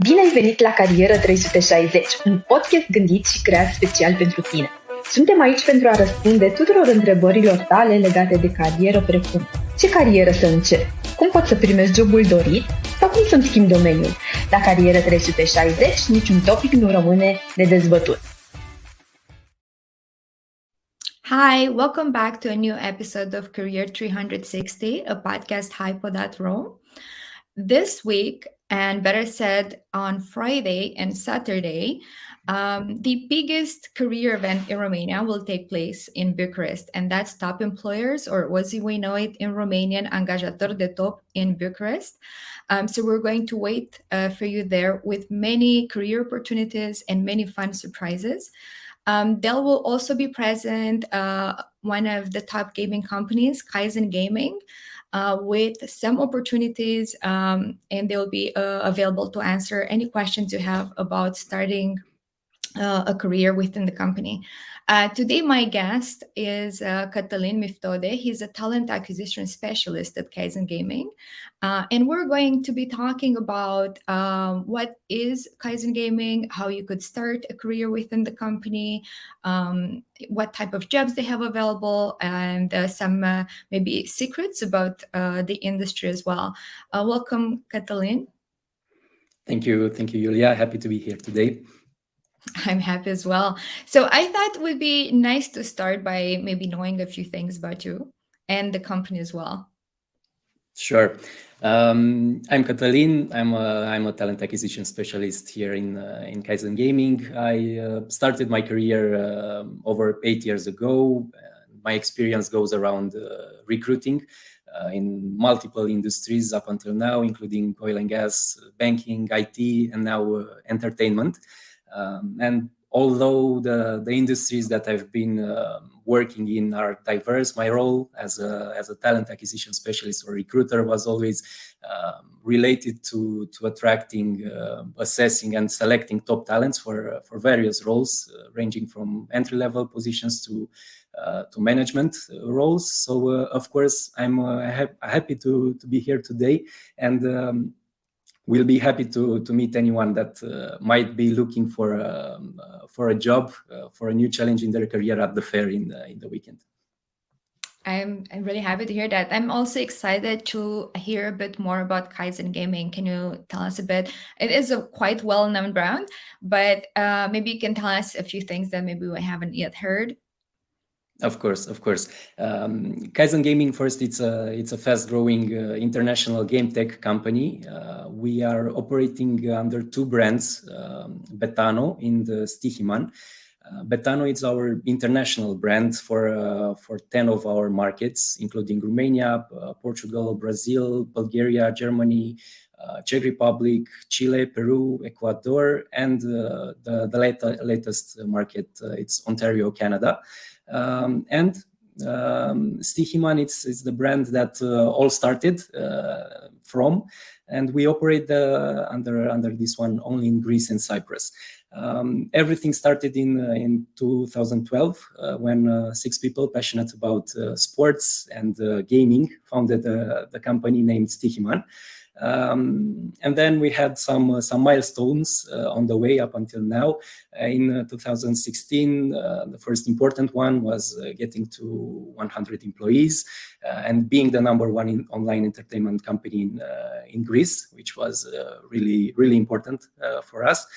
Bine ai venit la Carieră 360, un podcast gândit și creat special pentru tine. Suntem aici pentru a răspunde tuturor întrebărilor tale legate de carieră, precum ce carieră să încep, cum pot să primești jobul dorit sau cum să-mi schimb domeniul. La Carieră 360 niciun topic nu rămâne nedezbătut. Hi, welcome back to a new episode of Career 360, a podcast Hipo.ro. This week, and better said on Friday and Saturday, the biggest career event in Romania will take place in Bucharest, and that's Top Employers, or as we know it in Romanian, Angajator de Top in Bucharest. So we're going to wait for you there with many career opportunities and many fun surprises. There will also be present one of the top gaming companies, Kaizen Gaming, with some opportunities, and they'll be available to answer any questions you have about starting a career within the company. Today, my guest is Catalin Miftode. He's a talent acquisition specialist at Kaizen Gaming. And we're going to be talking about what is Kaizen Gaming, how you could start a career within the company, what type of jobs they have available, and some maybe secrets about the industry as well. Welcome, Catalin. Thank you, Julia. Happy to be here today. I'm happy as well. So I thought it would be nice to start by maybe knowing a few things about you and the company as well. Sure. I'm Catalin. I'm a talent acquisition specialist here in Kaizen Gaming. I started my career over 8 years ago. My experience goes around recruiting in multiple industries up until now, including oil and gas, banking, IT, and now entertainment. And although the industries that I've been working in are diverse, my role as a talent acquisition specialist or recruiter was always related to attracting, assessing, and selecting top talents for various roles, ranging from entry-level positions to management roles. So, of course, I'm happy to be here today, and we'll be happy to meet anyone that might be looking for a job, for a new challenge in their career at the fair in the weekend. I'm really happy to hear that. I'm also excited to hear a bit more about Kaizen Gaming. Can you tell us a bit? It is a quite well-known brand, but maybe you can tell us a few things that maybe we haven't yet heard. Of course. Kaizen Gaming, first, it's a fast-growing international game tech company. We are operating under two brands, Betano and Stichiman. Betano is our international brand for 10 of our markets, including Romania, Portugal, Brazil, Bulgaria, Germany, Czech Republic, Chile, Peru, Ecuador, and the latest market, it's Ontario, Canada. And Stichiman, it's the brand that all started from, and we operate under this one only in Greece and Cyprus. Everything started in 2012 when 6 people passionate about sports and gaming founded the company named Stichiman. And then we had some milestones on the way up until now. In 2016, the first important one was getting to 100 employees and being the number one online entertainment company in Greece, which was really, really important for us.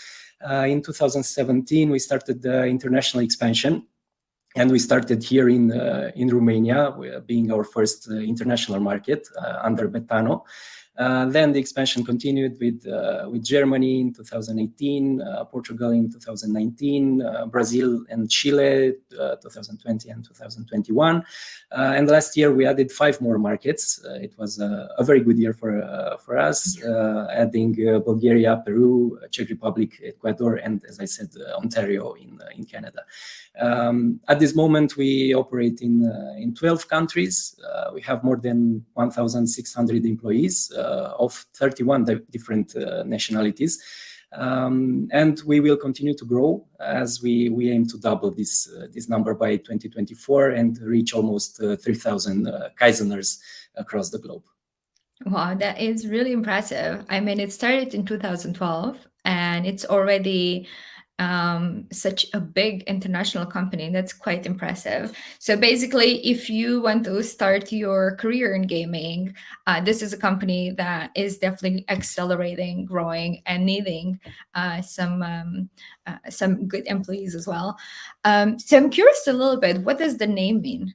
In 2017, we started the international expansion. And we started here in Romania, being our first international market under Betano. Then the expansion continued with Germany in 2018, Portugal in 2019, Brazil and Chile 2020 and 2021. And last year we added 5 more markets. It was a very good year for us, adding Bulgaria, Peru, Czech Republic, Ecuador, and as I said, Ontario in Canada. At this moment, we operate in 12 countries. We have more than 1,600 employees of 31 different nationalities. And we will continue to grow as we aim to double this number by 2024 and reach almost 3,000 Kaizeners across the globe. Wow, that is really impressive. I mean, it started in 2012 and it's already such a big international company. That's quite impressive. So basically, if you want to start your career in gaming, this is a company that is definitely accelerating, growing, and needing some good employees as well. So I'm curious a little bit, what does the name mean?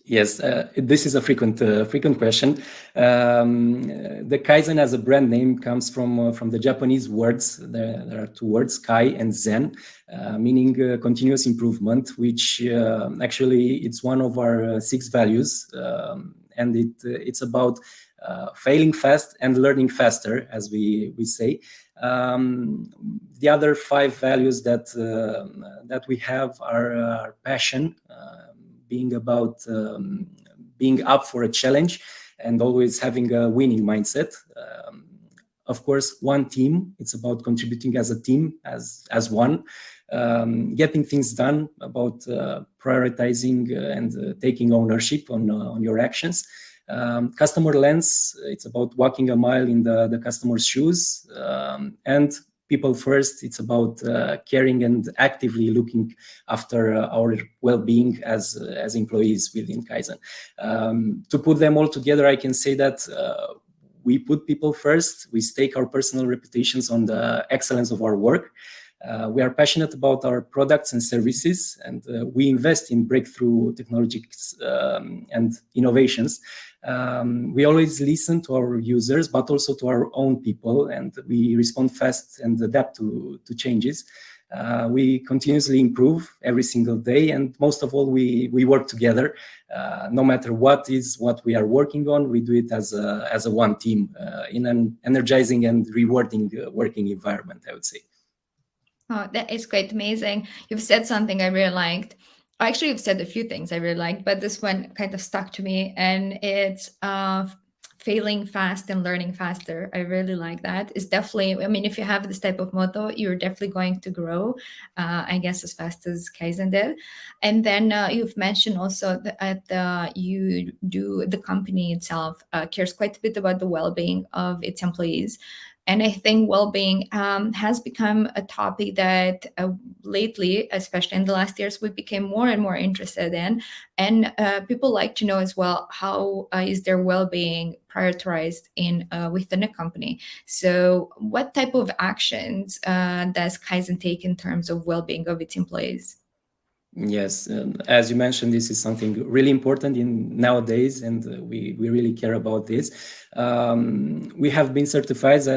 Yes, this is a frequent question. The Kaizen as a brand name comes from the Japanese words. There are two words, Kai and Zen, meaning continuous improvement, which actually it's one of our 6 values, and it's about failing fast and learning faster, as we say. The other 5 values that we have are passion. Being about being up for a challenge and always having a winning mindset. Of course, one team. It's about contributing as a team, as one, getting things done, about prioritizing and taking ownership on your actions. Customer lens. It's about walking a mile in the customer's shoes, and people first. It's about caring and actively looking after our well-being as employees within Kaizen. To put them all together, I can say that we put people first. We stake our personal reputations on the excellence of our work. We are passionate about our products and services, and we invest in breakthrough technologies and innovations. We always listen to our users, but also to our own people, and we respond fast and adapt to changes. We continuously improve every single day, and most of all, we work together. No matter what we are working on, we do it as a one team in an energizing and rewarding working environment, I would say. Oh, that is quite amazing. You've said something I really liked. Actually, you've said a few things I really liked, but this one kind of stuck to me, and it's failing fast and learning faster. I really like that. It's definitely, I mean, if you have this type of motto, you're definitely going to grow, I guess, as fast as Kaizen did. And then you've mentioned also that the company itself cares quite a bit about the well-being of its employees. And I think well-being has become a topic that lately, especially in the last years, we became more and more interested in. And people like to know as well, how is their well-being prioritized within a company? So what type of actions does Kaizen take in terms of well-being of its employees? Yes, as you mentioned, this is something really important in nowadays, and we really care about this. We have been certified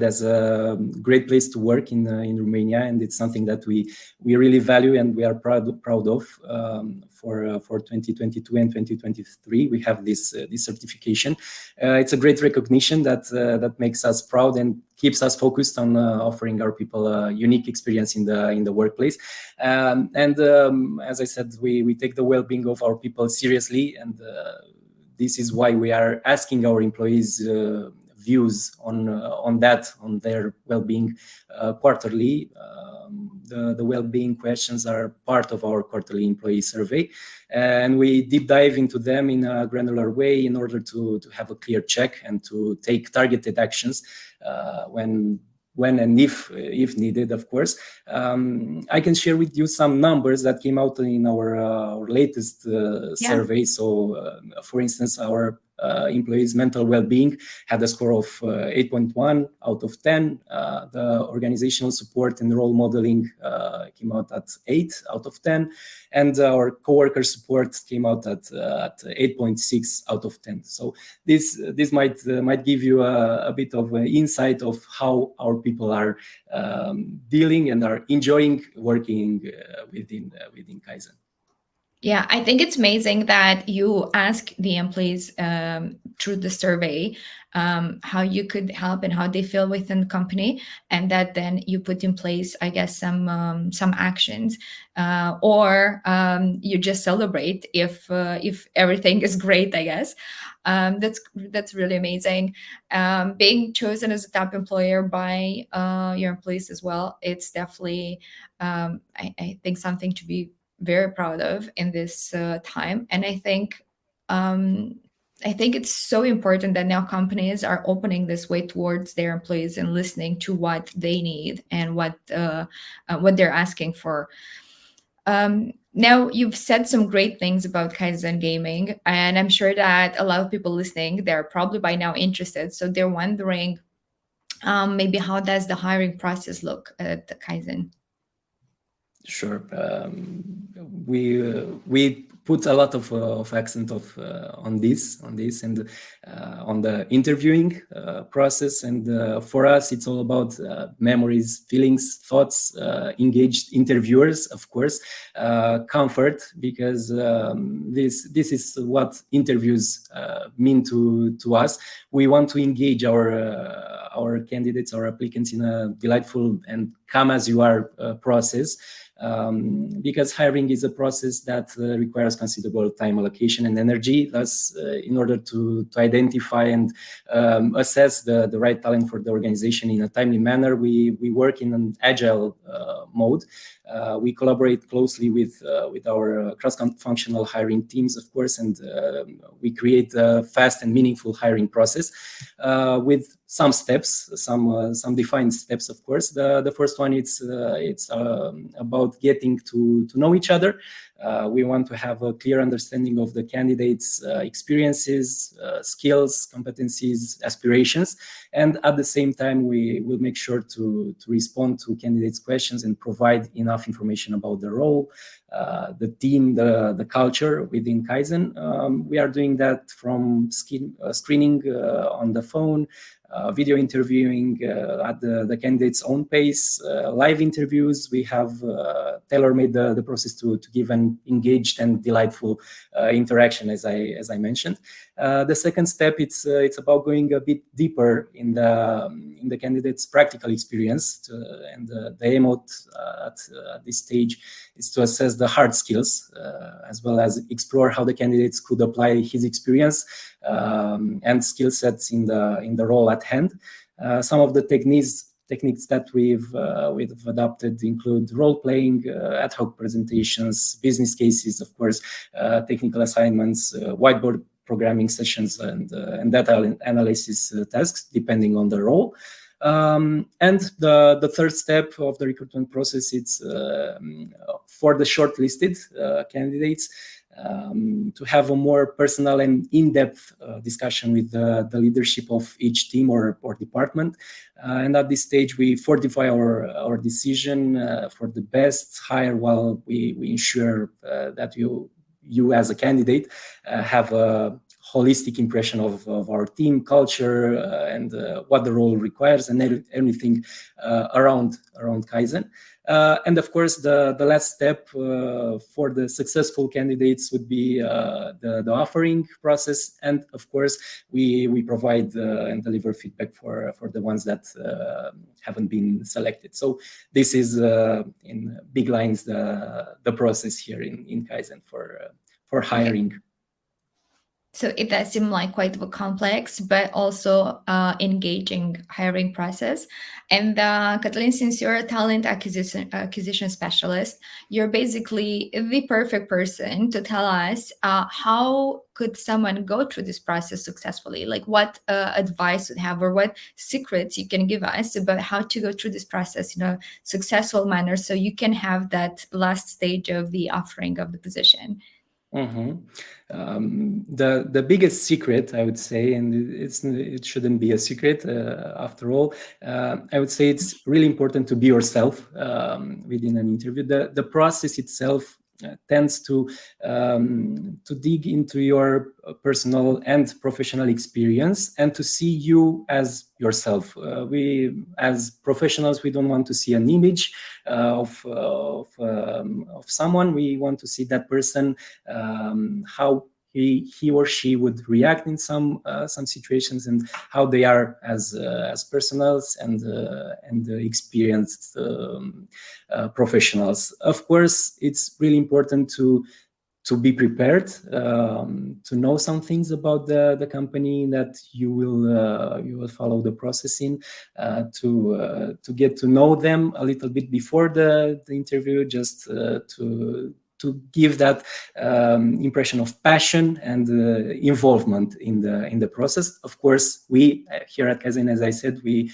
as a great place to work in Romania, and it's something that we really value and we are proud of. For 2022 and 2023, we have this certification. It's a great recognition that makes us proud and keeps us focused on offering our people a unique experience in the workplace. As I said, we take the well-being of our people seriously, and this is why we are asking our employees views on their well-being quarterly. The well-being questions are part of our quarterly employee survey, and we deep dive into them in a granular way in order to have a clear check and to take targeted actions when and if needed, of course. I can share with you some numbers that came out in our latest survey. So, for instance, our employees' mental well-being had a score of 8.1 out of 10. The organizational support and role modeling came out at 8 out of 10. And our coworker support came out at 8.6 out of 10. So this might give you a bit of an insight of how our people are dealing and are enjoying working within Kaizen. Yeah, I think it's amazing that you ask the employees through the survey how you could help and how they feel within the company, and that then you put in place, I guess, some actions, or you just celebrate if everything is great, I guess. That's really amazing. Being chosen as a top employer by your employees as well, it's definitely I think something to be very proud of in this time. And I think I think it's so important that now companies are opening this way towards their employees and listening to what they need and what they're asking for. Now, you've said some great things about Kaizen Gaming, and I'm sure that a lot of people listening, they're probably by now interested. So they're wondering, maybe how does the hiring process look at the Kaizen? Sure. We put a lot of accent on this, and on the interviewing process. And for us, it's all about memories, feelings, thoughts, engaged interviewers, of course, comfort, because this is what interviews mean to us. We want to engage our candidates, our applicants, in a delightful and come as you are process. Because hiring is a process that requires considerable time allocation and energy. Thus, in order to identify and assess the right talent for the organization in a timely manner, we work in an agile mode. We collaborate closely with our cross-functional hiring teams, of course, and we create a fast and meaningful hiring process with some steps, some defined steps, of course. The first one, it's about getting to know each other. We want to have a clear understanding of the candidates' experiences, skills, competencies, aspirations, and at the same time, we will make sure to respond to candidates' questions and provide enough information about the role, the team, the culture within Kaizen. We are doing that from screening on the phone, video interviewing at the candidate's own pace, live interviews. We have tailor-made the process to give an engaged and delightful interaction, as I mentioned. The second step, it's about going a bit deeper in the candidate's practical experience, and the aim at this stage is to assess the hard skills, as well as explore how the candidates could apply his experience and skill sets in the role at hand. Some of the techniques that we've adopted include role-playing, ad hoc presentations, business cases, of course, technical assignments, whiteboard programming sessions, and data analysis tasks, depending on the role. And the third step of the recruitment process, it's for the shortlisted candidates, to have a more personal and in-depth discussion with the leadership of each team or department. And at this stage, we fortify our decision for the best hire, while we ensure that you as a candidate have a holistic impression of our team culture and what the role requires, and everything around Kaizen. And of course, the last step for the successful candidates would be the offering process. And of course, we provide and deliver feedback for the ones that haven't been selected. So this is, in big lines, the process here in Kaizen for hiring. So it does seem like quite a complex, but also engaging hiring process. And Catalin, since you're a talent acquisition specialist, you're basically the perfect person to tell us how could someone go through this process successfully? Like, what advice would have, or what secrets you can give us about how to go through this process in a successful manner, so you can have that last stage of the offering of the position. Mm-hmm. The biggest secret, I would say, and it shouldn't be a secret after all, I would say it's really important to be yourself within an interview. The process itself tends to dig into your personal and professional experience and to see you as yourself. We, as professionals, we don't want to see an image of someone. We want to see that person, how he or she would react in some situations, and how they are as personals and experienced professionals. Of course, it's really important to be prepared, to know some things about the company that you will follow the process in, to get to know them a little bit before the interview, just to to give that impression of passion and involvement in the process. Of course, we here at Kaizen, as I said, we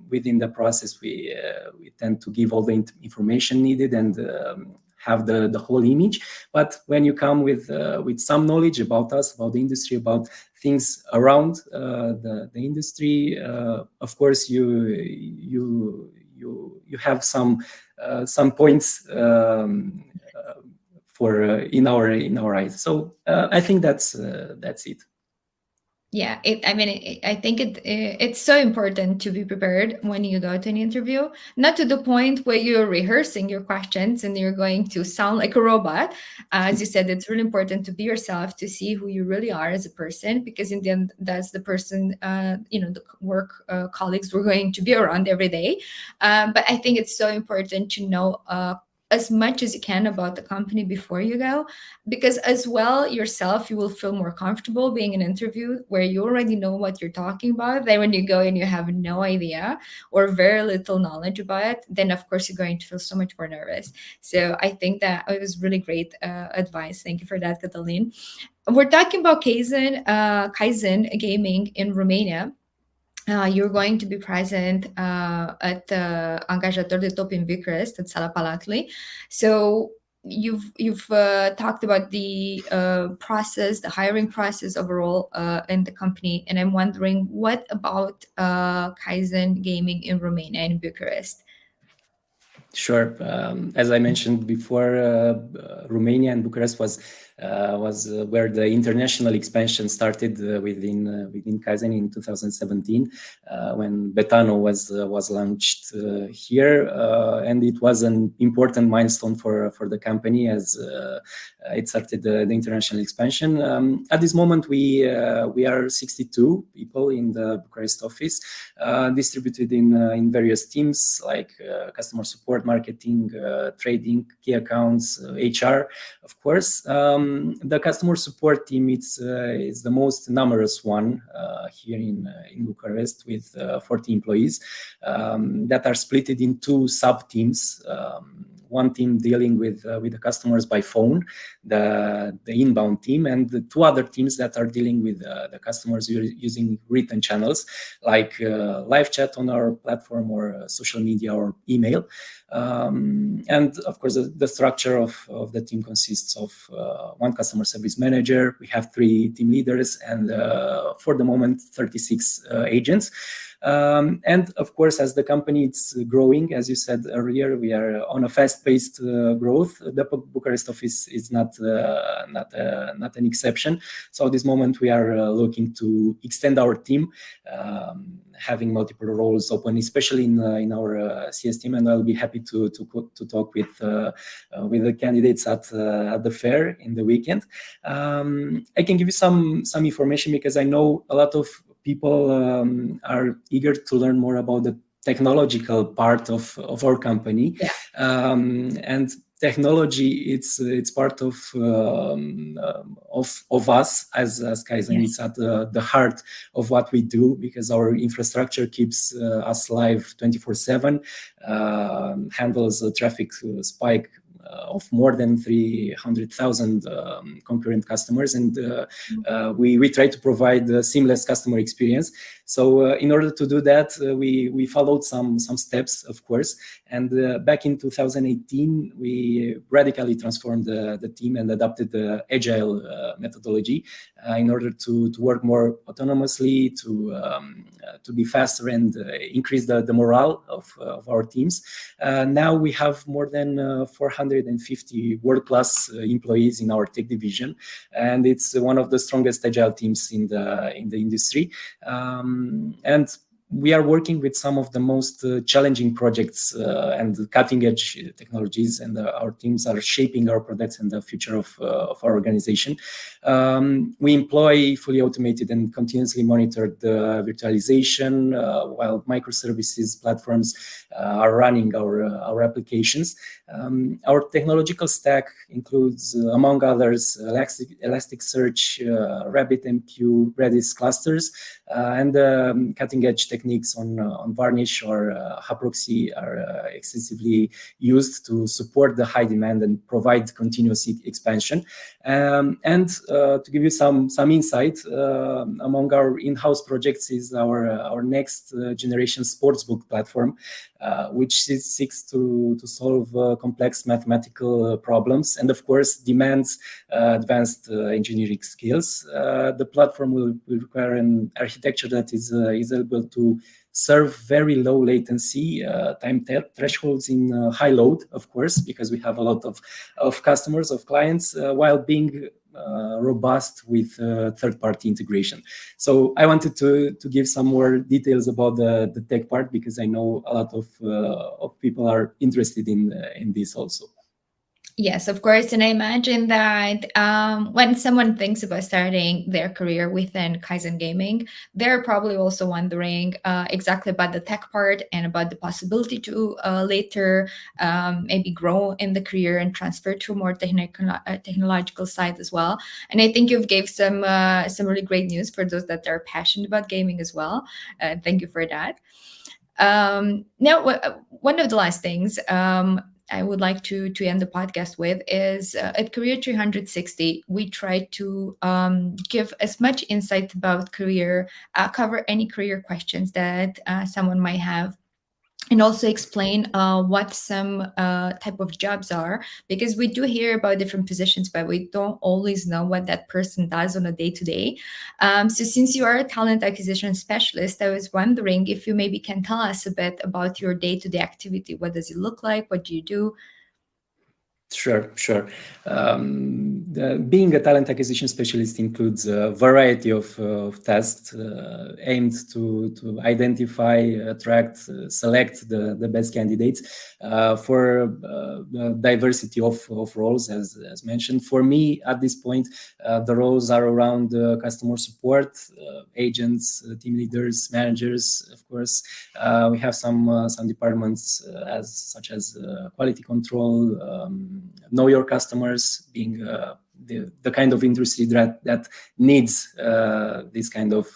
within the process we tend to give all the information needed and have the whole image. But when you come with some knowledge about us, about the industry, about things around the industry, of course you have some points for in our eyes. So I think that's it. Yeah, I think it's so important to be prepared when you go to an interview, not to the point where you're rehearsing your questions and you're going to sound like a robot. As you said, it's really important to be yourself, to see who you really are as a person, because in the end, that's the person, the work colleagues we're going to be around every day. But I think it's so important to know as much as you can about the company before you go, because as well yourself, you will feel more comfortable being in an interview where you already know what you're talking about. Then when you go and you have no idea or very little knowledge about it, then of course you're going to feel so much more nervous. So I think that it was really great advice. Thank you for that, Catalin. We're talking about Kaizen Gaming in Romania. You're going to be present at the Angajator de Top in Bucharest at Sala Palatului. So you've talked about the process, the hiring process overall in the company, and I'm wondering, what about Kaizen Gaming in Romania and Bucharest? Sure. As I mentioned before, Romania and Bucharest was where the international expansion started within Kaizen in 2017, when Betano was launched here, and it was an important milestone for the company as it started the international expansion. At this moment, we are 62 people in the Bucharest office, distributed in various teams like customer support, marketing, trading, key accounts, HR, of course. The customer support team is the most numerous one here in Bucharest, with 40 employees that are split in two sub teams. One team dealing with the customers by phone, the inbound team, and the two other teams that are dealing with the customers using written channels like live chat on our platform or social media or email. And of course, the structure of the team consists of one customer service manager. We have 3 team leaders and for the moment 36 agents. And of course, as the company is growing, as you said earlier, we are on a fast-paced growth. The Bucharest office is not an exception. So at this moment, we are looking to extend our team, having multiple roles open, especially in our CS team. And I'll be happy to talk with the candidates at the fair in the weekend. I can give you some information because I know a lot of people are eager to learn more about the technological part of our company. Yeah. And technology, it's part of us as Kaizen. Yes. It's at the heart of what we do, because our infrastructure keeps us live 24/7, handles a traffic spike of more than 300,000 concurrent customers, and we try to provide a seamless customer experience. So in order to do that, we followed some steps, of course. And back in 2018, we radically transformed the team and adopted the agile methodology in order to work more autonomously, to be faster and increase the morale of our teams. Now we have more than 450 world-class employees in our tech division, and it's one of the strongest agile teams in the industry. And we are working with some of the most challenging projects and cutting-edge technologies, and our teams are shaping our products and the future of our organization. We employ fully automated and continuously monitored virtualization, while microservices platforms are running our applications. Our technological stack includes, among others, Elasticsearch, RabbitMQ, Redis clusters, and cutting-edge techniques on Varnish or Haproxy are extensively used to support the high demand and provide continuous expansion. And to give you some insight, among our in-house projects is our next generation sportsbook platform, which seeks to solve complex mathematical problems and, of course, demands advanced engineering skills. The platform will require an architecture that is able to serve very low latency time thresholds in high load, of course, because we have a lot of customers, of clients, while being robust with third-party integration. So I wanted to give some more details about the tech part, because I know a lot of people are interested in this also. Yes, of course. And I imagine that when someone thinks about starting their career within Kaizen Gaming, they're probably also wondering exactly about the tech part and about the possibility to later maybe grow in the career and transfer to a more technological side as well. And I think you've gave some really great news for those that are passionate about gaming as well. Thank you for that. Now, one of the last things I would like to end the podcast with is at Career 360, we try to give as much insight about career, cover any career questions that someone might have, and also explain what some type of jobs are, because we do hear about different positions, but we don't always know what that person does on a day-to-day. So since you are a talent acquisition specialist, I was wondering if you maybe can tell us a bit about your day-to-day activity. What does it look like? What do you do? Sure. Being a talent acquisition specialist includes a variety of tasks aimed to identify, attract, select the best candidates for the diversity of roles, as mentioned. For me, at this point, the roles are around customer support, agents, team leaders, managers. Of course, we have some departments such as quality control. Know your customers, being the kind of industry that needs this kind of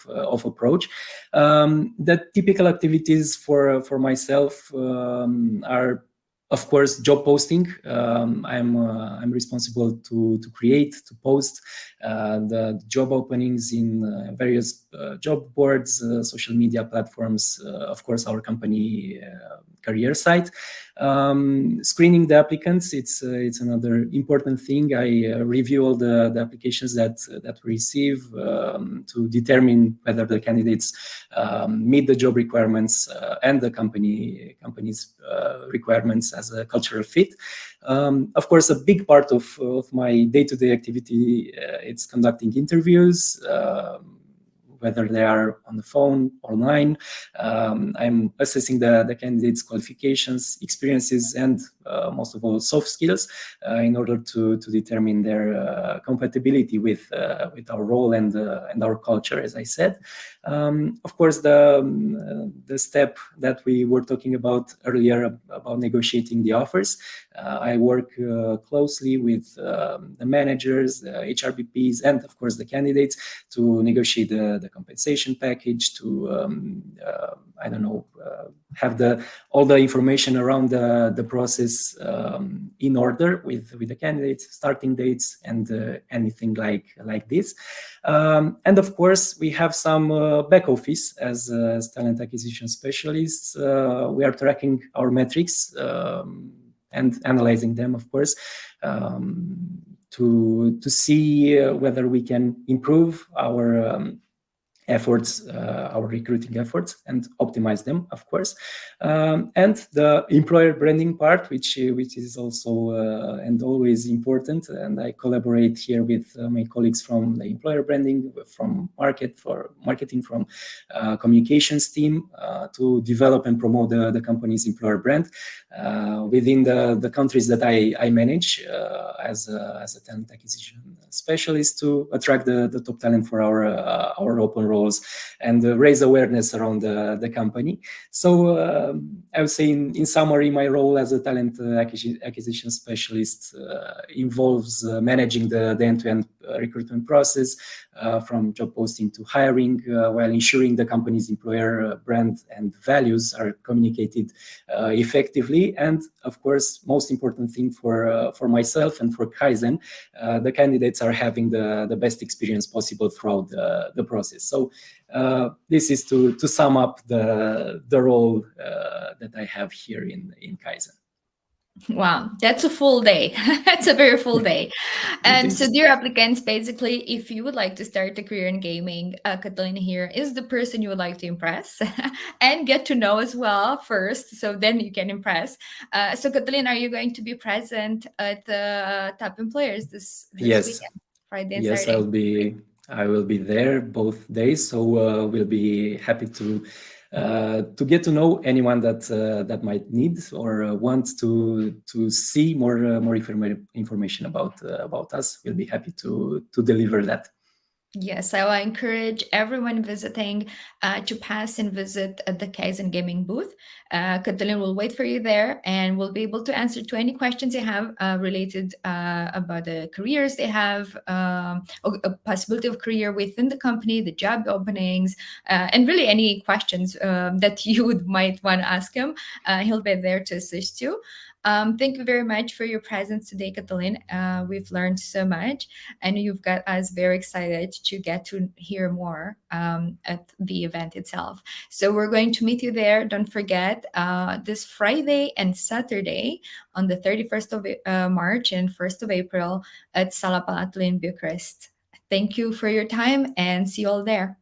approach. The typical activities for myself are, of course, job posting. I'm responsible to create, to post the job openings in various job boards, social media platforms, of course, our company career site. Screening the applicants, it's another important thing. I review all the applications that we receive to determine whether the candidates meet the job requirements and the company's requirements as a cultural fit. Of course, a big part of my day-to-day activity it's conducting interviews, whether they are on the phone, online. I'm assessing the candidates' qualifications, experiences, and most of all, soft skills in order to determine their compatibility with our role and our culture, as I said. Of course, the step that we were talking about earlier about negotiating the offers. I work closely with the managers, the HRBPs, and of course the candidates to negotiate the compensation package, to have all the information around the process in order with the candidates, starting dates, and anything like this. And of course, we have some back office as talent acquisition specialists. We are tracking our metrics and analyzing them, of course, to see whether we can improve our efforts, our recruiting efforts, and optimize them, of course. And the employer branding part, which is also and always important. And I collaborate here with my colleagues from the employer branding, from marketing, from communications team to develop and promote the company's employer brand within the countries that I manage as a talent acquisition specialist, to attract the top talent for our open roles and raise awareness around the company. So I would say in summary, my role as a talent acquisition specialist involves managing the end-to-end recruitment process, from job posting to hiring, while ensuring the company's employer brand and values are communicated effectively. And of course, most important thing for myself and for Kaizen, the candidates are having the best experience possible throughout the process. So this is to sum up the role that I have here in Kaizen. Wow, that's a full day. That's a very full day. And so, dear applicants, basically, if you would like to start a career in gaming, Catalin here is the person you would like to impress and get to know as well first, so then you can impress. So, Catalin, are you going to be present at the Top Employers this Yes. weekend, Friday and Yes, Saturday? I will be there both days, so we'll be happy to get to know anyone that might need or want to see more information about us. We'll be happy to deliver that. Yes, I will encourage everyone visiting to pass and visit the Kaizen Gaming booth. Catalin will wait for you there and will be able to answer to any questions you have related about the careers they have, or a possibility of career within the company, the job openings, and really any questions that you might want to ask him. He'll be there to assist you. Thank you very much for your presence today, Catalin. We've learned so much, and you've got us very excited to get to hear more at the event itself. So we're going to meet you there. Don't forget, this Friday and Saturday on the 31st of March and 1st of April at Sala Palatul in Bucharest. Thank you for your time and see you all there.